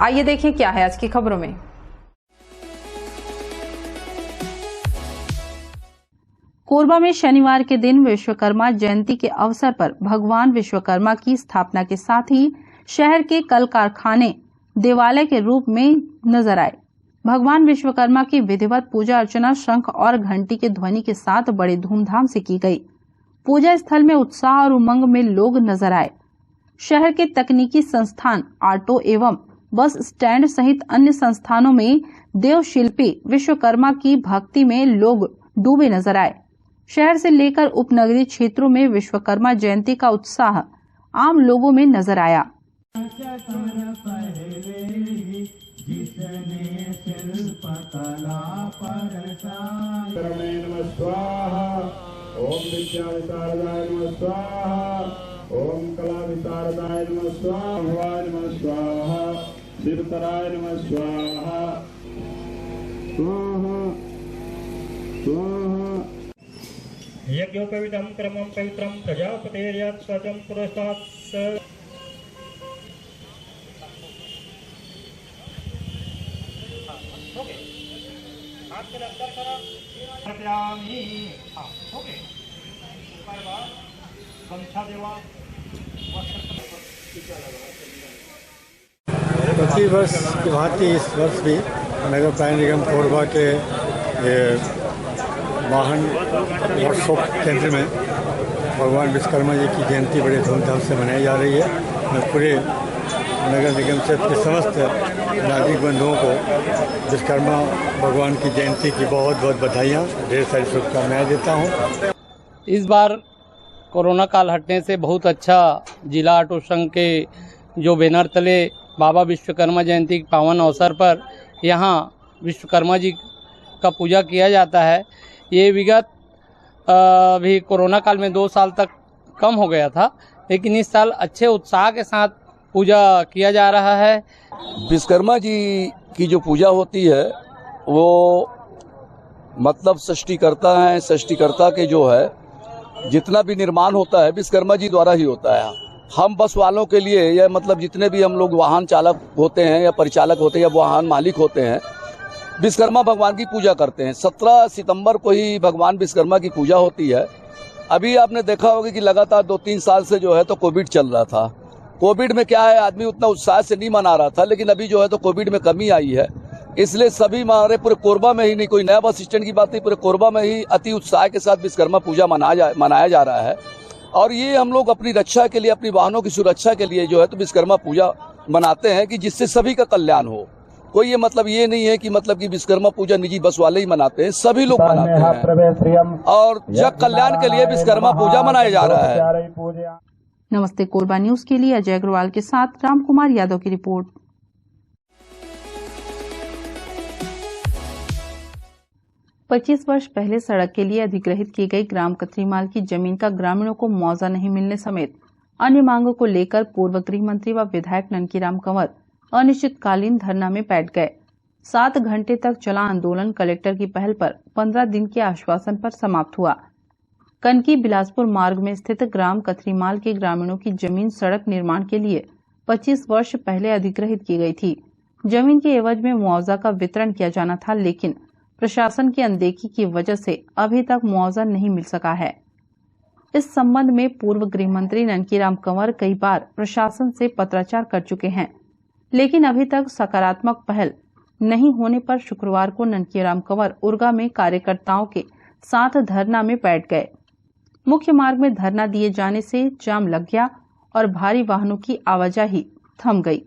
आइए देखें क्या है आज की खबरों में। कोरबा में शनिवार के दिन विश्वकर्मा जयंती के अवसर पर भगवान विश्वकर्मा की स्थापना के साथ ही शहर के कल कारखाने देवालय के रूप में नजर आए। भगवान विश्वकर्मा की विधिवत पूजा अर्चना शंख और घंटी के ध्वनि के साथ बड़े धूमधाम से की गई। पूजा स्थल में उत्साह और उमंग में लोग नजर आए। शहर के तकनीकी संस्थान, ऑटो एवं बस स्टैंड सहित अन्य संस्थानों में देव शिल्पी विश्वकर्मा की भक्ति में लोग डूबे नजर आए। शहर से लेकर उपनगरीय क्षेत्रों में विश्वकर्मा जयंती का उत्साह आम लोगों में नजर आया। ओम विद्या विशारदाय नमः स्वाहा, ओम कला विशारदाय नमः स्वाहा, भवाय नमः स्वाहा, शिवतराय नमः स्वाहा, स्वाहा स्वाहा। यज्ञोपवीतं क्रमं पवित्रं प्रजापतेर्यत् स्वजं पुरस्तात् प्रतिवर्ष की भांति इस वर्ष भी नगर पालिका निगम कोरबा के वाहन वर्कशॉप केंद्र में भगवान विश्वकर्मा जी की जयंती बड़े धूमधाम से मनाई जा रही है। मैं पूरे नगर निगम से अपने समस्त नागरिक बंधुओं को विश्वकर्मा भगवान की जयंती की बहुत बहुत बधाइयाँ, ढेर सारी शुभकामनाएँ देता हूँ। इस बार कोरोना काल हटने से बहुत अच्छा जिला ऑटो संघ के जो बैनर तले बाबा विश्वकर्मा जयंती के पावन अवसर पर यहाँ विश्वकर्मा जी का पूजा किया जाता है। ये विगत भी कोरोना काल में 2 साल तक कम हो गया था, लेकिन इस साल अच्छे उत्साह के साथ पूजा किया जा रहा है। विश्वकर्मा जी की जो पूजा होती है वो मतलब सृष्टिकर्ता है, सृष्टिकर्ता के जो है जितना भी निर्माण होता है विश्वकर्मा जी द्वारा ही होता है। हम बस वालों के लिए या मतलब जितने भी हम लोग वाहन चालक होते हैं या परिचालक होते हैं या वाहन मालिक होते हैं, विश्वकर्मा भगवान की पूजा करते हैं। 17 सितंबर को ही भगवान विश्वकर्मा की पूजा होती है। अभी आपने देखा होगा कि लगातार 2-3 साल से जो है तो कोविड चल रहा था। कोविड में क्या है, आदमी उतना उत्साह से नहीं मना रहा था, लेकिन अभी जो है तो कोविड में कमी आई है, इसलिए सभी हमारे पूरे कोरबा में ही नहीं, कोई नया बस स्टैंड की बात नहीं, पूरे कोरबा में ही अति उत्साह के साथ विश्वकर्मा पूजा मनाया जा रहा है। और ये हम लोग अपनी रक्षा के लिए, अपनी वाहनों की सुरक्षा के लिए जो है तो विश्वकर्मा पूजा मनाते हैं कि जिससे सभी का कल्याण हो। कोई ये मतलब ये नहीं है कि मतलब कि विश्वकर्मा पूजा निजी बस वाले ही मनाते हैं, सभी लोग मनाते हैं और जग कल्याण के लिए विश्वकर्मा पूजा मनाया जा रहा है। नमस्ते कोरबा न्यूज के लिए अजय अग्रवाल के साथ रामकुमार यादव की रिपोर्ट। 25 वर्ष पहले सड़क के लिए अधिग्रहित की गई ग्राम कतरीमाल की जमीन का ग्रामीणों को मुआवजा नहीं मिलने समेत अन्य मांगों को लेकर पूर्व गृह मंत्री व विधायक ननकीराम कंवर अनिश्चितकालीन धरना में बैठ गए। 7 घंटे तक चला आंदोलन कलेक्टर की पहल पर 15 दिन के आश्वासन पर समाप्त हुआ। कनकी बिलासपुर मार्ग में स्थित ग्राम कतरीमाल के ग्रामीणों की जमीन सड़क निर्माण के लिए 25 वर्ष पहले अधिग्रहित की गई थी। जमीन के एवज में मुआवजा का वितरण किया जाना था, लेकिन प्रशासन की अनदेखी की वजह से अभी तक मुआवजा नहीं मिल सका है। इस संबंध में पूर्व गृह मंत्री ननकीराम कंवर कई बार प्रशासन से पत्राचार कर चुके हैं, लेकिन अभी तक सकारात्मक पहल नहीं होने पर शुक्रवार को ननकीराम कंवर उर्गा में कार्यकर्ताओं के साथ धरना में बैठ गए। मुख्य मार्ग में धरना दिए जाने से जाम लग गया और भारी वाहनों की आवाजाही थम गई।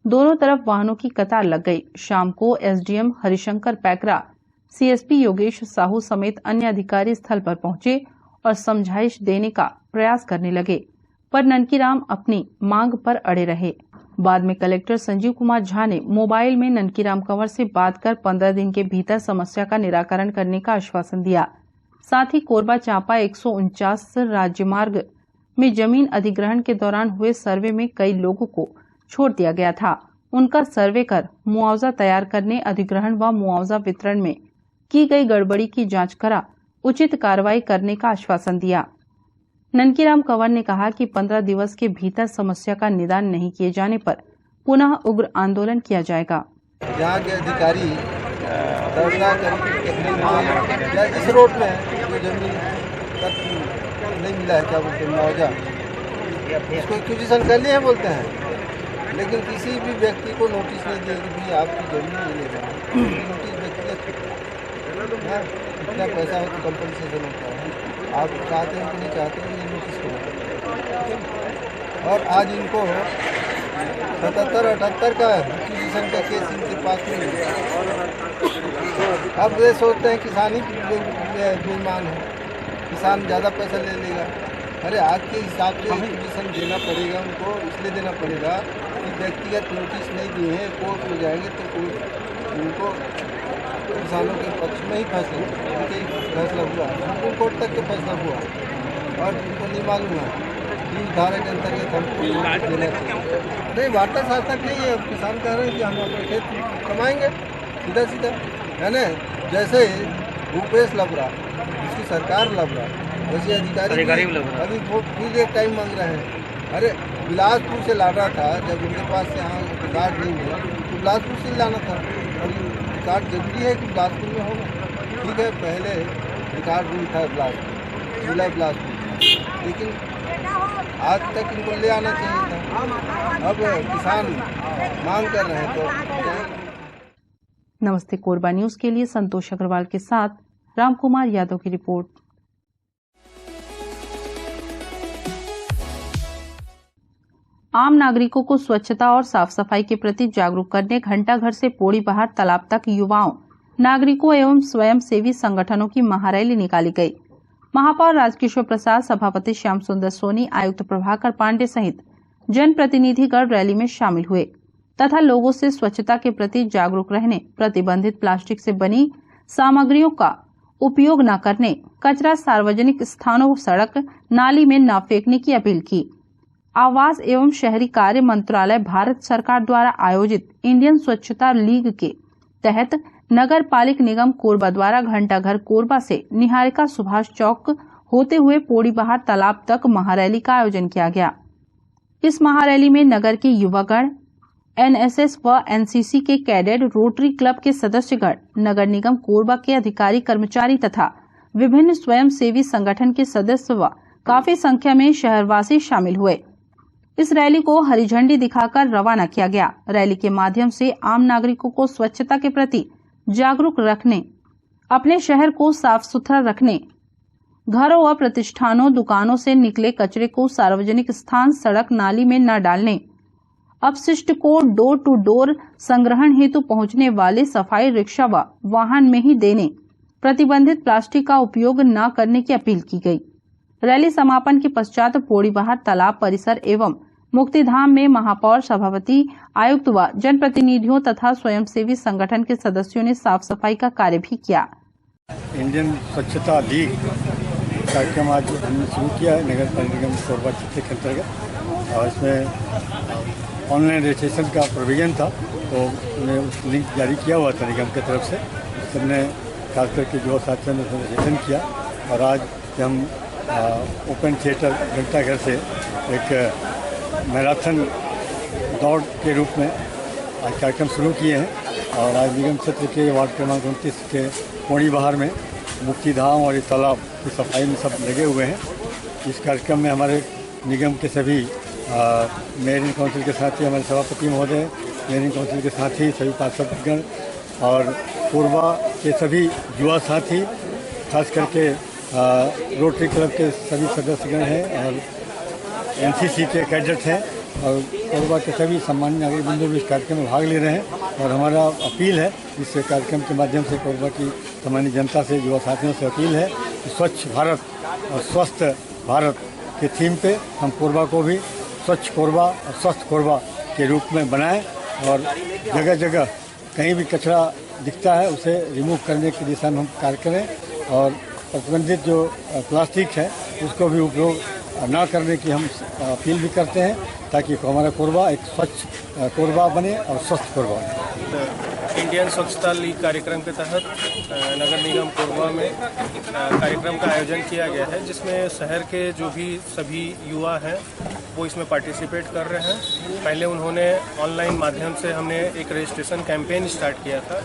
दोनों तरफ वाहनों की कतार लग गई। शाम को एसडीएम हरिशंकर पैकरा, सीएसपी योगेश साहू समेत अन्य अधिकारी स्थल पर पहुंचे और समझाइश देने का प्रयास करने लगे, पर ननकीराम अपनी मांग पर अड़े रहे। बाद में कलेक्टर संजीव कुमार झा ने मोबाइल में ननकीराम कंवर से बात कर 15 दिन के भीतर समस्या का निराकरण करने का आश्वासन दिया। साथ ही कोरबा चांपा 149 राज्य मार्ग में जमीन अधिग्रहण के दौरान हुए सर्वे में कई लोगों को छोड़ दिया गया था। उनका सर्वे कर मुआवजा तैयार करने, अधिग्रहण व मुआवजा वितरण में की गई गड़बड़ी की जांच करा उचित कार्रवाई करने का आश्वासन दिया। ननकीराम कंवर ने कहा कि 15 दिवस के भीतर समस्या का निदान नहीं किए जाने पर पुनः उग्र आंदोलन किया जाएगा। यहाँ के अधिकारी धरना करके या इस रोड में जो जमीन तक नहीं मिला है, क्या बोलते हैं, मुआवजा, इसको एक्विजिशन कर लिए हैं बोलते हैं, लेकिन किसी भी व्यक्ति को नोटिस नहीं दिया कि भाई आपकी जमीन नहीं ले रहे हैं। नोटिस व्यक्तिगत इतना पैसा हो तो कंपनसेशन होता है, आप चाहते हैं कि नहीं चाहते हैं, ये नोटिस करो। और आज इनको 77-78 का एक्विजिशन का केस इनके पास नहीं है। अब ये सोचते हैं किसान ही बेईमान है, किसान ज़्यादा पैसा ले लेगा। अरे आज के हिसाब से एक्विजिशन देना पड़ेगा उनको, इसलिए देना पड़ेगा कि व्यक्तिगत नोटिस नहीं दिए हैं, कोर्ट में जाएंगे तो कोर्ट उनको किसानों के पक्ष में ही फैसला हुआ, सुप्रीम कोर्ट तक के फैसला हुआ, और उनको नहीं मालूम है कि धारा के अंतर्गत हमको देना चाहिए। नहीं, वार्ता सार्थक नहीं है। किसान कह रहे हैं कि हम अपने खेत कमाएंगे सीधा सीधा, है ना। जैसे भूपेश लबरा, जिसकी सरकार लबरा, वैसे अधिकारी अभी वो फिर एक टाइम मांग रहे हैं। अरे बिलासपुर से लाना था, जब उनके पास से यहाँ रिकॉर्ड नहीं है तो बिलासपुर से लाना था, और रिकॉर्ड जरूरी है कि बिलासपुर में होगा। ठीक है, पहले रिकॉर्ड नहीं था बिलासपुर, जिला बिलासपुर, लेकिन आज तक इनको ले आना चाहिए था। अब किसान मांग कर रहे हैं तो। नमस्ते कोरबा न्यूज के लिए संतोष अग्रवाल के साथ रामकुमार यादव की रिपोर्ट। आम नागरिकों को स्वच्छता और साफ सफाई के प्रति जागरूक करने घंटाघर से पोड़ी बहार तालाब तक युवाओं, नागरिकों एवं स्वयं सेवी संगठनों की महारैली निकाली गई। महापौर राजकिशोर प्रसाद, सभापति श्याम सुंदर सोनी, आयुक्त प्रभाकर पांडे सहित जनप्रतिनिधिगण रैली में शामिल हुए तथा लोगों से स्वच्छता के प्रति जागरूक रहने, प्रतिबंधित प्लास्टिक से बनी सामग्रियों का उपयोग न करने, कचरा सार्वजनिक स्थानों, सड़क, नाली में न फेंकने की अपील की। आवास एवं शहरी कार्य मंत्रालय भारत सरकार द्वारा आयोजित इंडियन स्वच्छता लीग के तहत नगर पालिक निगम कोरबा द्वारा घंटाघर कोरबा से निहारिका सुभाष चौक होते हुए पोड़ी बहार तालाब तक महारैली का आयोजन किया गया। इस महारैली में नगर के युवागण, एनएसएस व एनसीसी के कैडेट, रोटरी क्लब के सदस्यगण, नगर निगम कोरबा के अधिकारी कर्मचारी तथा विभिन्न स्वयं सेवी संगठन के सदस्य व काफी संख्या में शहरवासी शामिल हुए। इस रैली को हरी झंडी दिखाकर रवाना किया गया। रैली के माध्यम से आम नागरिकों को स्वच्छता के प्रति जागरूक रखने, अपने शहर को साफ सुथरा रखने, घरों व प्रतिष्ठानों, दुकानों से निकले कचरे को सार्वजनिक स्थान, सड़क, नाली में न डालने, अपशिष्ट को डोर टू डोर संग्रहण हेतु पहुंचने वाले सफाई रिक्शा व वाहन में ही देने, प्रतिबंधित प्लास्टिक का उपयोग न करने की अपील की गई। रैली समापन के पश्चात पोड़ी बहार तालाब परिसर एवं मुक्तिधाम में महापौर, सभापति, आयुक्त व जनप्रतिनिधियों तथा स्वयंसेवी संगठन के सदस्यों ने साफ सफाई का कार्य भी किया। इंडियन स्वच्छता लीग कार्यक्रम आज हमने शुरू किया है नगर पालिक निगम कोरबा क्षेत्र के अंतर्गत, और इसमें ऑनलाइन रजिस्ट्रेशन का प्रोविजन था, तो उन्हें उस लिंक जारी किया हुआ था निगम की तरफ से। सबने खास करके युवा साथियों ने उसमें रजिस्ट्रेशन किया, और आज हम ओपन थिएटर घंटाघर से एक मैराथन दौड़ के रूप में आज कार्यक्रम शुरू किए हैं। और आज निगम क्षेत्र के वार्ड क्रमांक 29 के पोड़ी बहार में मुक्तिधाम और ये तालाब की सफाई में सब लगे हुए हैं। इस कार्यक्रम में हमारे निगम के सभी मेयरिंग काउंसिल के साथी, हमारे सभापति महोदय, मेयरिंग काउंसिल के साथी, सभी पार्षदगण और कोरबा के सभी युवा साथी, खास करके रोटरी क्लब के सभी सदस्यगण हैं और एनसीसी के कैडेट हैं, और कोरबा के सभी सम्मानित नागरिक बंधु भी इस कार्यक्रम में भाग ले रहे हैं। और हमारा अपील है, इस कार्यक्रम के माध्यम से कोरबा की सामान्य जनता से, युवा साथियों से अपील है कि स्वच्छ भारत और स्वस्थ भारत के थीम पे हम कोरबा को भी स्वच्छ कोरबा और स्वस्थ कोरबा के रूप में बनाएं, और जगह जगह कहीं भी कचरा दिखता है उसे रिमूव करने की दिशा में हम कार्य करें, और प्रतिबंधित जो प्लास्टिक है उसको भी उपयोग ना करने की हम अपील भी करते हैं, ताकि हमारा कोरबा एक स्वच्छ कोरबा बने और स्वस्थ कोरबा बने। इंडियन स्वच्छता लीग कार्यक्रम के तहत नगर निगम कोरबा में कार्यक्रम का आयोजन किया गया है, जिसमें शहर के जो भी सभी युवा हैं वो इसमें पार्टिसिपेट कर रहे हैं। पहले उन्होंने ऑनलाइन माध्यम से हमने एक रजिस्ट्रेशन कैंपेन स्टार्ट किया था,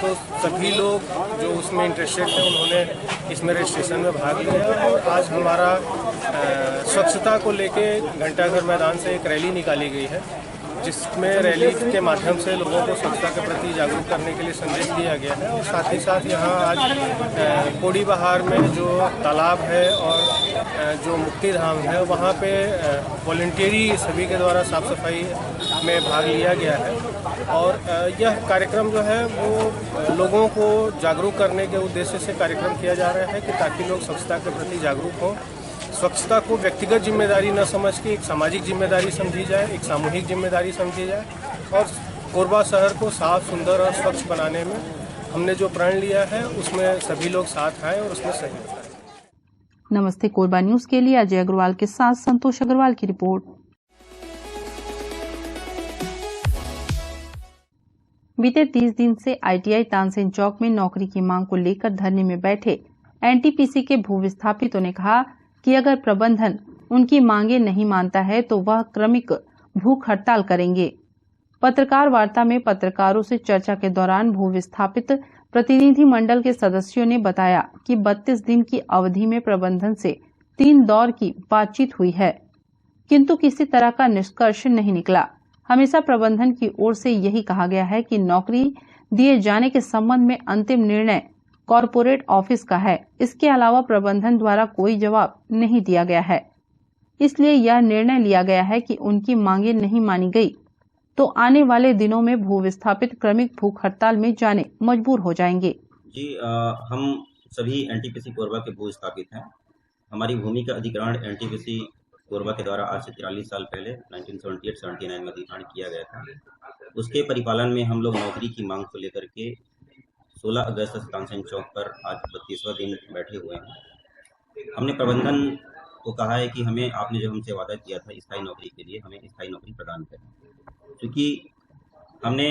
तो सभी लोग जो उसमें इंटरेस्टेड थे उन्होंने इसमें रजिस्ट्रेशन में भाग लिया। और आज हमारा स्वच्छता को लेके घंटाघर मैदान से एक रैली निकाली गई है, जिसमें रैली के माध्यम से लोगों को स्वच्छता के प्रति जागरूक करने के लिए संदेश दिया गया है। और साथ ही साथ यहाँ आज कोड़ी बहार में जो तालाब है और जो मुक्ति धाम है वहाँ पे वॉलंटियरी सभी के द्वारा साफ सफाई में भाग लिया गया है। और यह कार्यक्रम जो है वो लोगों को जागरूक करने के उद्देश्य से कार्यक्रम किया जा रहा है कि ताकि लोग स्वच्छता के प्रति जागरूक हों। स्वच्छता को व्यक्तिगत जिम्मेदारी न समझ के एक सामाजिक जिम्मेदारी समझी जाए, एक सामूहिक जिम्मेदारी समझी जाए। और कोरबा शहर को साफ, सुंदर और स्वच्छ बनाने में हमने जो प्रण लिया है उसमें सभी लोग साथ आए और उसमें सहयोग करें। नमस्ते कोरबा न्यूज के लिए अजय अग्रवाल के साथ संतोष अग्रवाल की रिपोर्ट। बीते 30 दिन से ITI तानसेन चौक में नौकरी की मांग को लेकर धरने में बैठे NTPC के भूविस्थापितों ने कहा कि अगर प्रबंधन उनकी मांगे नहीं मानता है तो वह क्रमिक भूख हड़ताल करेंगे। पत्रकार वार्ता में पत्रकारों से चर्चा के दौरान भूविस्थापित प्रतिनिधि मंडल के सदस्यों ने बताया कि 32 दिन की अवधि में प्रबंधन से 3 दौर की बातचीत हुई है, किंतु किसी तरह का निष्कर्ष नहीं निकला। हमेशा प्रबंधन की ओर से यही कहा गया है कि नौकरी दिए जाने के संबंध में अंतिम निर्णय कॉरपोरेट ऑफिस का है। इसके अलावा प्रबंधन द्वारा कोई जवाब नहीं दिया गया है, इसलिए यह निर्णय लिया गया है कि उनकी मांगे नहीं मानी गई तो आने वाले दिनों में भूविस्थापित क्रमिक भूख हड़ताल में जाने मजबूर हो जाएंगे। जी हम सभी NTPC कोरबा के भूविस्थापित हैं। हमारी भूमि का अधिग्रहण NTPC कोरबा के द्वारा आज से 43 साल पहले 1978-79 में अधिग्रहण किया गया था। उसके परिपालन में हम लोग नौकरी की मांग को लेकर के 16 अगस्त तानसेन चौक पर आज 32वां दिन बैठे हुए हैं। हमने प्रबंधन को कहा है कि हमें आपने जो हमसे वादा किया था स्थायी नौकरी के लिए, हमें स्थायी नौकरी प्रदान करें। क्योंकि हमने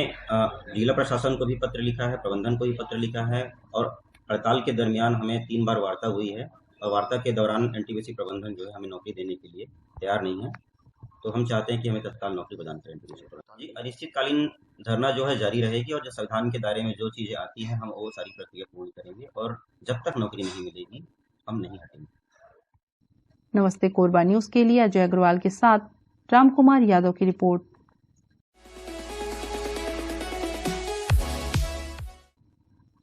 जिला प्रशासन को भी पत्र लिखा है, प्रबंधन को भी पत्र लिखा है और हड़ताल के दरमियान हमें 3 बार वार्ता हुई है और वार्ता के दौरान NTPC प्रबंधन जो है हमें नौकरी देने के लिए तैयार नहीं है। तो हम चाहते हैं कि हमें तत्काल नौकरी प्रदान करें। जी अनिश्चितकालीन धरना जो है जारी रहेगी और जो संविधान के दायरे में जो चीज़ें आती हैं हम वो सारी प्रक्रिया पूर्ण करेंगे और जब तक नौकरी नहीं मिलेगी हम नहीं हटेंगे। नमस्ते कोरबा न्यूज के लिए अजय अग्रवाल के साथ राम कुमार यादव की रिपोर्ट।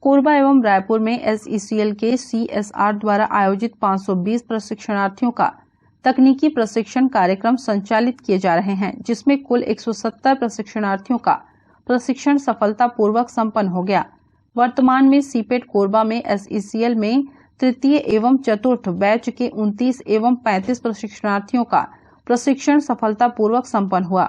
कोरबा एवं रायपुर में SECL के CSR द्वारा आयोजित 520 प्रशिक्षणार्थियों का तकनीकी प्रशिक्षण कार्यक्रम संचालित किए जा रहे हैं, जिसमें कुल 170 प्रशिक्षणार्थियों का प्रशिक्षण सफलतापूर्वक संपन्न हो गया। वर्तमान में सीपेट कोरबा में SECL में तृतीय एवं चतुर्थ बैच के 29 एवं 35 प्रशिक्षणार्थियों का प्रशिक्षण सफलतापूर्वक संपन्न हुआ।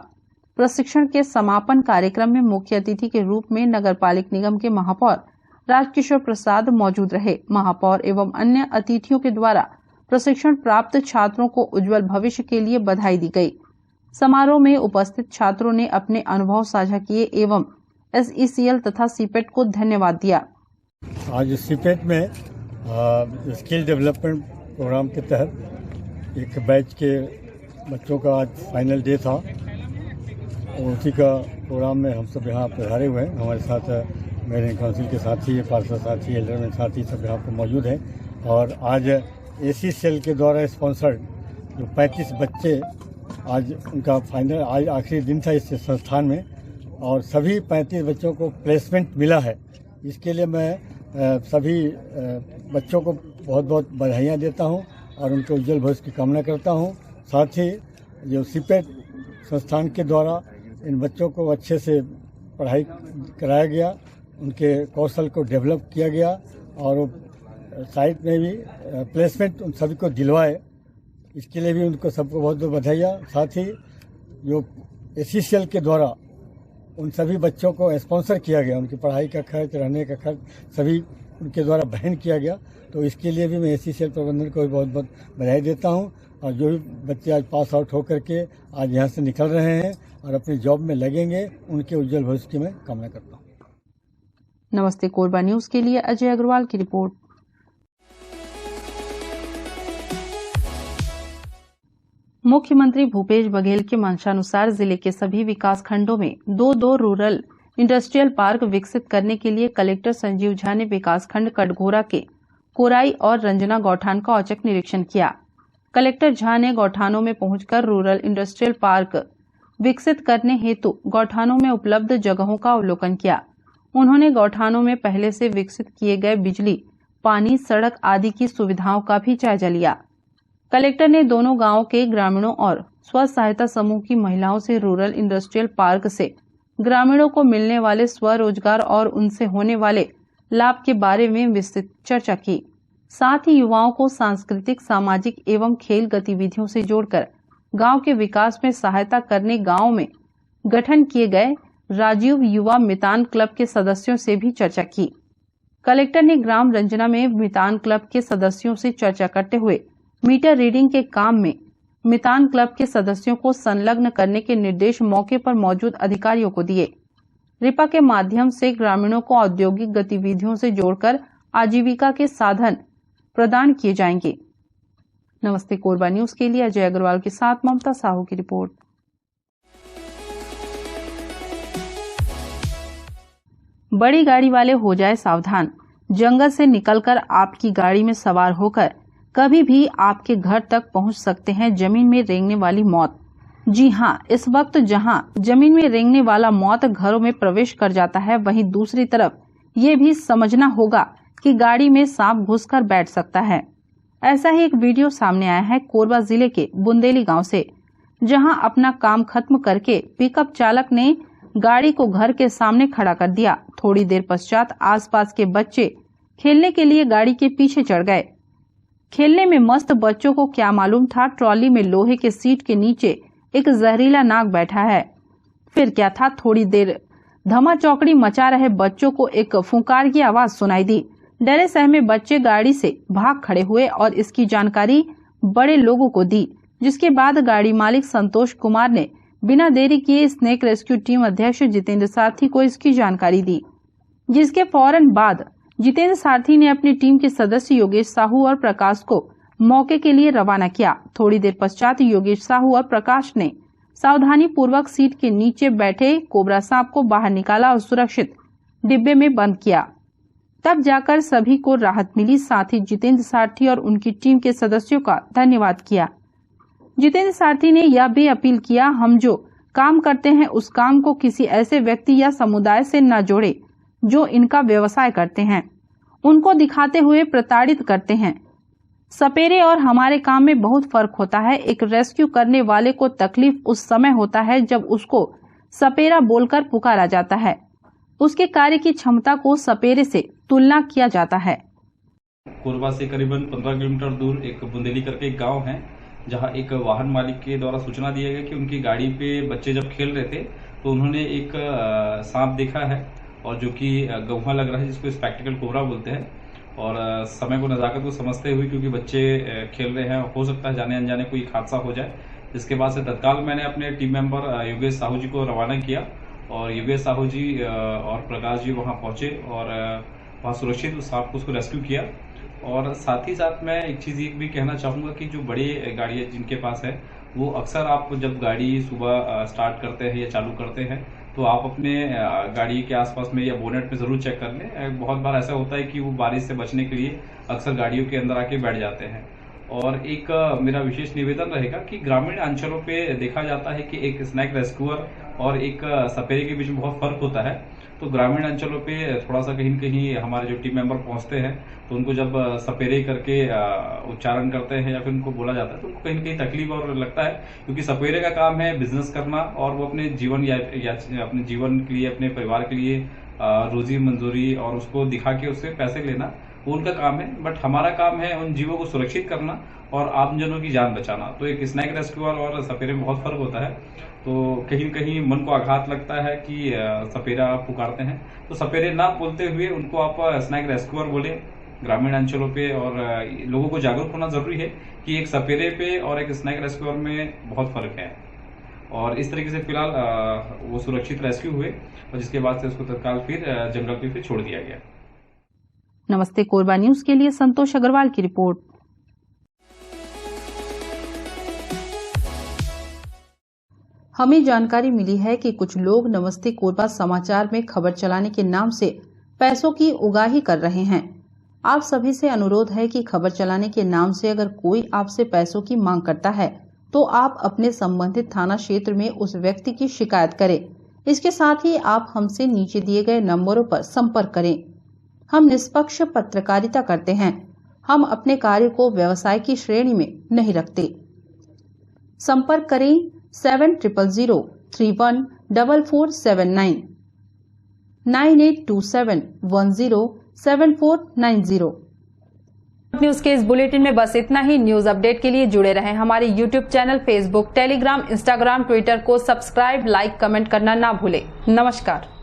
प्रशिक्षण के समापन कार्यक्रम में मुख्य अतिथि के रूप में नगर पालिक निगम के महापौर राजकिशोर प्रसाद मौजूद रहे। महापौर एवं अन्य अतिथियों के द्वारा प्रशिक्षण प्राप्त छात्रों को उज्जवल भविष्य के लिए बधाई दी गई। समारोह में उपस्थित छात्रों ने अपने अनुभव साझा किए एवं SECL तथा सीपेट को धन्यवाद दिया। आज सीपेट में स्किल डेवलपमेंट प्रोग्राम के तहत एक बैच के बच्चों का आज फाइनल डे था और उसी का प्रोग्राम में हम सब यहाँ पधारे हुए हैं। हमारे साथ मेरे काउंसिल के साथी, पार्षद साथी, एल्डरमैन साथी सब यहाँ पर मौजूद हैं। और आज SECL के द्वारा स्पॉन्सर्ड जो 35 बच्चे आज उनका फाइनल आज आखिरी दिन था इस संस्थान में और सभी 35 बच्चों को प्लेसमेंट मिला है। इसके लिए मैं सभी बच्चों को बहुत बहुत बधाइयाँ देता हूँ और उनके उज्जवल भविष्य की कामना करता हूँ। साथ ही जो सीपेट संस्थान के द्वारा इन बच्चों को अच्छे से पढ़ाई कराया गया, उनके कौशल को डेवलप किया गया और साइट में भी प्लेसमेंट उन सभी को दिलवाए, इसके लिए भी उनको सबको बहुत बहुत बधाइयाँ। साथ ही जो SECL के द्वारा उन सभी बच्चों को स्पॉन्सर किया गया, उनकी पढ़ाई का खर्च, रहने का खर्च सभी उनके द्वारा वहन किया गया, तो इसके लिए भी मैं SECL प्रबंधन को भी बहुत बहुत बधाई देता हूँ। और जो भी बच्चे आज पास आउट होकर के आज यहाँ से निकल रहे हैं और अपनी जॉब में लगेंगे, उनके उज्जवल भविष्य की मैं कामना करता हूँ। नमस्ते कोरबा न्यूज के लिए अजय अग्रवाल की रिपोर्ट। मुख्यमंत्री भूपेश बघेल के मंशानुसार जिले के सभी विकास खंडों में 2 रूरल इंडस्ट्रियल पार्क विकसित करने के लिए कलेक्टर संजीव झा ने विकासखंड कटघोरा के कोराई और रंजना गौठान का औचक निरीक्षण किया। कलेक्टर झा ने गौठानों में पहुंचकर रूरल इंडस्ट्रियल पार्क विकसित करने हेतु गौठानों में उपलब्ध जगहों का अवलोकन किया। उन्होंने गौठानों में पहले से विकसित किए गए बिजली, पानी, सड़क आदि की सुविधाओं का भी जायजा लिया। कलेक्टर ने दोनों गांवों के ग्रामीणों और स्व सहायता समूह की महिलाओं से रूरल इंडस्ट्रियल पार्क से ग्रामीणों को मिलने वाले स्वरोजगार और उनसे होने वाले लाभ के बारे में विस्तृत चर्चा की। साथ ही युवाओं को सांस्कृतिक, सामाजिक एवं खेल गतिविधियों से जोड़कर गांव के विकास में सहायता करने गांव में गठन किए गए राजीव युवा मितान क्लब के सदस्यों से भी चर्चा की। कलेक्टर ने ग्राम रंजना में मितान क्लब के सदस्यों से चर्चा करते हुए मीटर रीडिंग के काम में मितान क्लब के सदस्यों को संलग्न करने के निर्देश मौके पर मौजूद अधिकारियों को दिए। रिपा के माध्यम से ग्रामीणों को औद्योगिक गतिविधियों से जोड़कर आजीविका के साधन प्रदान किए जाएंगे। नमस्ते कोरबा न्यूज के लिए अजय अग्रवाल के साथ ममता साहू की रिपोर्ट। बड़ी गाड़ी वाले हो जाए सावधान, जंगल से निकलकर आपकी गाड़ी में सवार होकर कभी भी आपके घर तक पहुंच सकते हैं जमीन में रेंगने वाली मौत। जी हां, इस वक्त जहां जमीन में रेंगने वाला मौत घरों में प्रवेश कर जाता है, वहीं दूसरी तरफ ये भी समझना होगा कि गाड़ी में सांप घुसकर बैठ सकता है। ऐसा ही एक वीडियो सामने आया है कोरबा जिले के बुंदेली गांव से, जहां अपना काम खत्म करके पिकअप चालक ने गाड़ी को घर के सामने खड़ा कर दिया। थोड़ी देर पश्चात आसपास के बच्चे खेलने के लिए गाड़ी के पीछे चढ़ गए। खेलने में मस्त बच्चों को क्या मालूम था ट्रॉली में लोहे के सीट के नीचे एक जहरीला नाग बैठा है। फिर क्या था, थोड़ी देर धमा चौकड़ी मचा रहे बच्चों को एक फुंकार की आवाज सुनाई दी। डरे सहमे बच्चे गाड़ी से भाग खड़े हुए और इसकी जानकारी बड़े लोगों को दी, जिसके बाद गाड़ी मालिक संतोष कुमार ने बिना देरी किए स्नेक रेस्क्यू टीम अध्यक्ष जितेंद्र सारथी को इसकी जानकारी दी, जिसके फौरन बाद जितेंद्र सारथी ने अपनी टीम के सदस्य योगेश साहू और प्रकाश को मौके के लिए रवाना किया। थोड़ी देर पश्चात योगेश साहू और प्रकाश ने सावधानी पूर्वक सीट के नीचे बैठे कोबरा सांप को बाहर निकाला और सुरक्षित डिब्बे में बंद किया। तब जाकर सभी को राहत मिली। साथ ही जितेंद्र सारथी और उनकी टीम के सदस्यों का धन्यवाद किया। जितेंद्र सारथी ने यह भी अपील किया, हम जो काम करते हैं उस काम को किसी ऐसे व्यक्ति या समुदाय से न जोड़े जो इनका व्यवसाय करते हैं, उनको दिखाते हुए प्रताड़ित करते हैं। सपेरे और हमारे काम में बहुत फर्क होता है। एक रेस्क्यू करने वाले को तकलीफ उस समय होता है जब उसको सपेरा बोलकर पुकारा जाता है। उसके कार्य की क्षमता को सपेरे से तुलना किया जाता है। कोरबा से करीबन 15 किलोमीटर दूर एक बुंदेली करके एक गांव है, जहां एक वाहन मालिक के द्वारा सूचना दिया गया कि उनकी गाड़ी पे बच्चे जब खेल रहे थे तो उन्होंने एक सांप देखा है, और जो कि गौहा लग रहा है, जिसको स्पेक्टिकल कोबरा बोलते हैं। और समय को नजाकत को समझते हुए, क्योंकि बच्चे खेल रहे हैं, हो सकता है जाने अनजाने कोई हादसा हो जाए, जिसके बाद से तत्काल मैंने अपने टीम मेंबर योगेश साहू जी को रवाना किया, और योगेश साहू जी और प्रकाश जी वहां पहुंचे और वहां सुरक्षित उस सांप को उसको रेस्क्यू किया। और साथ ही साथ मैं एक चीज़ ये भी कहना चाहूँगा कि जो बड़ी गाड़ियाँ जिनके पास है, वो अक्सर आप जब गाड़ी सुबह स्टार्ट करते हैं या चालू करते हैं तो आप अपने गाड़ी के आसपास में या बोनेट में ज़रूर चेक कर लें। बहुत बार ऐसा होता है कि वो बारिश से बचने के लिए अक्सर गाड़ियों के अंदर आके बैठ जाते हैं। और एक मेरा विशेष निवेदन रहेगा कि ग्रामीण अंचलों पे देखा जाता है कि एक स्नैक रेस्क्यूअर और एक सपेरे के बीच में बहुत फर्क होता है। तो ग्रामीण अंचलों पे थोड़ा सा कहीं न कहीं हमारे जो टीम मेंबर पहुंचते हैं तो उनको जब सपेरे करके उच्चारण करते हैं या फिर उनको बोला जाता है तो उनको कहीं न कहीं तकलीफ और लगता है, क्योंकि सपेरे का काम है बिजनेस करना और वो अपने जीवन या अपने जीवन के लिए, अपने परिवार के लिए रोजी मंजूरी और उसको दिखा के उससे पैसे लेना, वो उनका काम है। बट हमारा काम है उन जीवों को सुरक्षित करना और आमजनों की जान बचाना। तो एक स्नैक रेस्क्यूअर और सपेरे में बहुत फर्क होता है। तो कहीं न कहीं मन को आघात लगता है कि सपेरा पुकारते हैं, तो सपेरे ना बोलते हुए उनको आप स्नैक रेस्क्यूअर बोले ग्रामीण अंचलों पे। और लोगों को जागरूक होना जरूरी है कि एक सपेरे पे और एक स्नैक रेस्क्यूअर में बहुत फर्क है। और इस तरीके से फिलहाल वो सुरक्षित रेस्क्यू हुए और जिसके बाद से उसको तत्काल फिर जंगल पे फिर छोड़ दिया गया। नमस्ते कोरबा न्यूज के लिए संतोष अग्रवाल की रिपोर्ट। हमें जानकारी मिली है कि कुछ लोग नमस्ते कोरबा समाचार में खबर चलाने के नाम से पैसों की उगाही कर रहे हैं। आप सभी से अनुरोध है कि खबर चलाने के नाम से अगर कोई आपसे पैसों की मांग करता है तो आप अपने संबंधित थाना क्षेत्र में उस व्यक्ति की शिकायत करें। इसके साथ ही आप हमसे नीचे दिए गए नंबरों पर संपर्क करें। हम निष्पक्ष पत्रकारिता करते हैं। हम अपने कार्य को व्यवसाय की श्रेणी में नहीं रखते। संपर्क करें 7000314479 9827107490। न्यूज के इस बुलेटिन में बस इतना ही। न्यूज अपडेट के लिए जुड़े रहें हमारे YouTube channel, Facebook, Telegram, Instagram, Twitter को सब्सक्राइब, लाइक, कमेंट करना ना भूलें। नमस्कार।